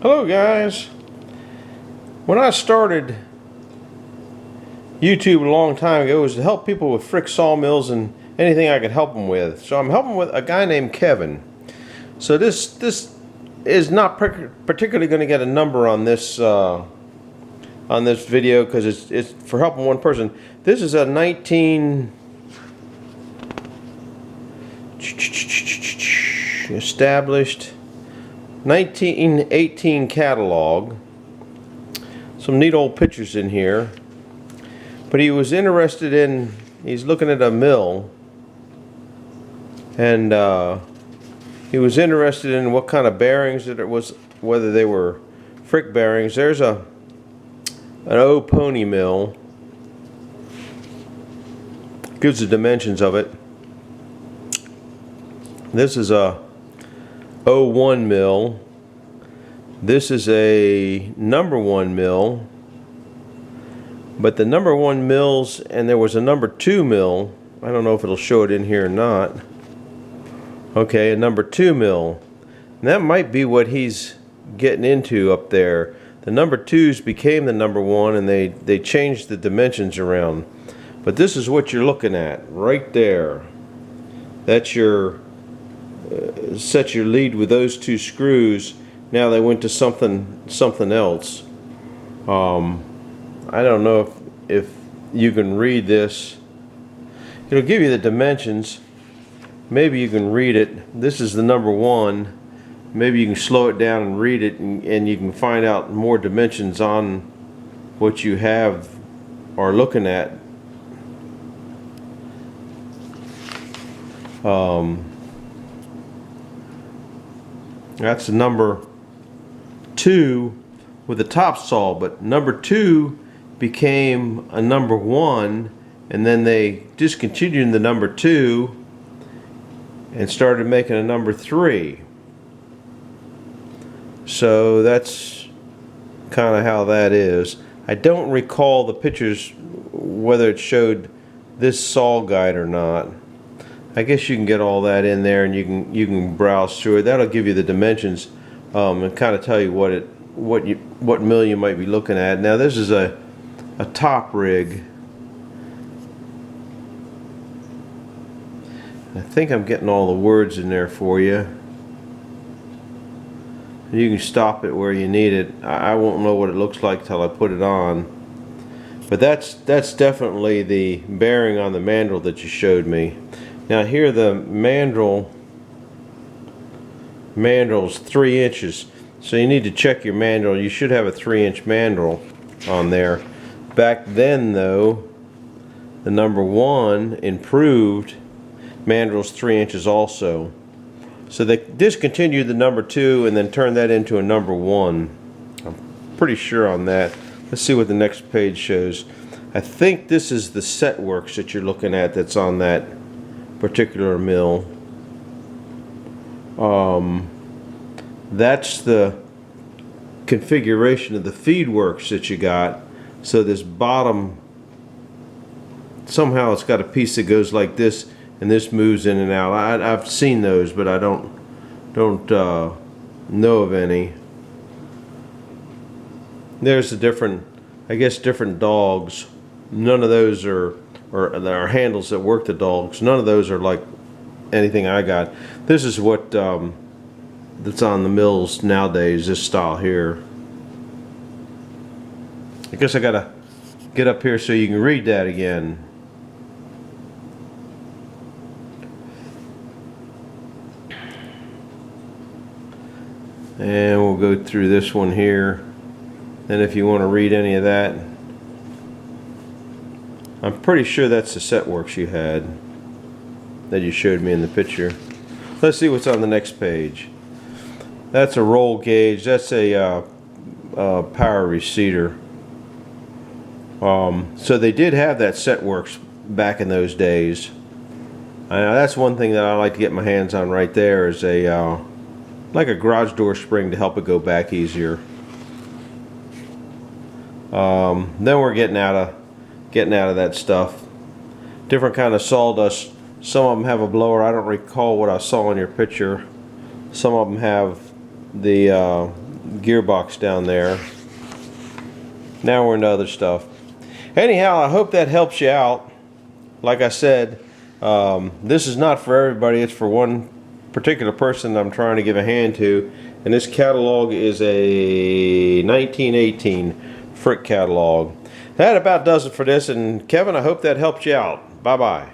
Hello guys. When I started YouTube a long time ago, it was to help people with frick sawmills and anything I could help them with. So I'm helping with a guy named Kevin. So this is not particularly going to get a number on this video because it's for helping one person. This is a 19 established 1918 catalog. Some neat old pictures in here. But he was interested in, he's looking at a mill, and he was interested in what kind of bearings that it was, whether they were frick bearings. There's an old pony mill. Gives the dimensions of it. This is a 01 mill. This is a number 1 mill. But the number 1 mills, and there was a number 2 mill. I don't know if it'll show it in here or not. Okay, a number 2 mill. And that might be what he's getting into up there. The number 2s became the number 1, and they changed the dimensions around. But this is what you're looking at right there. That's your set your lead with those 2 screws. Now they went to something else. I don't know if you can read this. It'll give you the dimensions. Maybe you can read it. This is the number 1. Maybe you can slow it down and read it, and you can find out more dimensions on what you have or looking at. That's the number 2 with the top saw, but number 2 became a number 1, and then they discontinued the number 2 and started making a number 3. So that's kind of how that is. I don't recall the pictures whether it showed this saw guide or not. I guess you can get all that in there, and you can browse through it. That'll give you the dimensions and kind of tell you what mill you might be looking at. Now this is a top rig. I think I'm getting all the words in there for you. You can stop it where you need it. I won't know what it looks like till I put it on. But that's definitely the bearing on the mandrel that you showed me. Now here the mandrel's 3 inches. So you need to check your mandrel. You should have a 3-inch mandrel on there. Back then though, the number 1 improved mandrel's 3 inches also. So they discontinued the number 2 and then turned that into a number 1. I'm pretty sure on that. Let's see what the next page shows. I think this is the set works that you're looking at that's on that particular mill. That's the configuration of the feed works that you got. So this bottom, somehow it's got a piece that goes like this, and this moves in and out. I've seen those, but I don't know of any. There's the different, I guess, different dogs. None of those are handles that work the dogs. None of those are like anything I got. This is what that's on the mills nowadays, this style here. I guess I gotta get up here so you can read that again. And we'll go through this one here. And if you want to read any of that, I'm pretty sure that's the set works you had that you showed me in the picture. Let's see what's on the next page. That's a roll gauge. That's a power receiver. So they did have that set works back in those days. That's one thing that I like to get my hands on right there, is a like a garage door spring to help it go back easier. Then we're getting out of that stuff. Different kind of sawdust. Some of them have a blower. I don't recall what I saw in your picture. Some of them have the gearbox down there. Now we're into other stuff. Anyhow, I hope that helps you out. Like I said, this is not for everybody. It's for one particular person I'm trying to give a hand to. And this catalog is a 1918 Frick catalog. That about does it for this. And Kevin, I hope that helped you out. Bye-bye.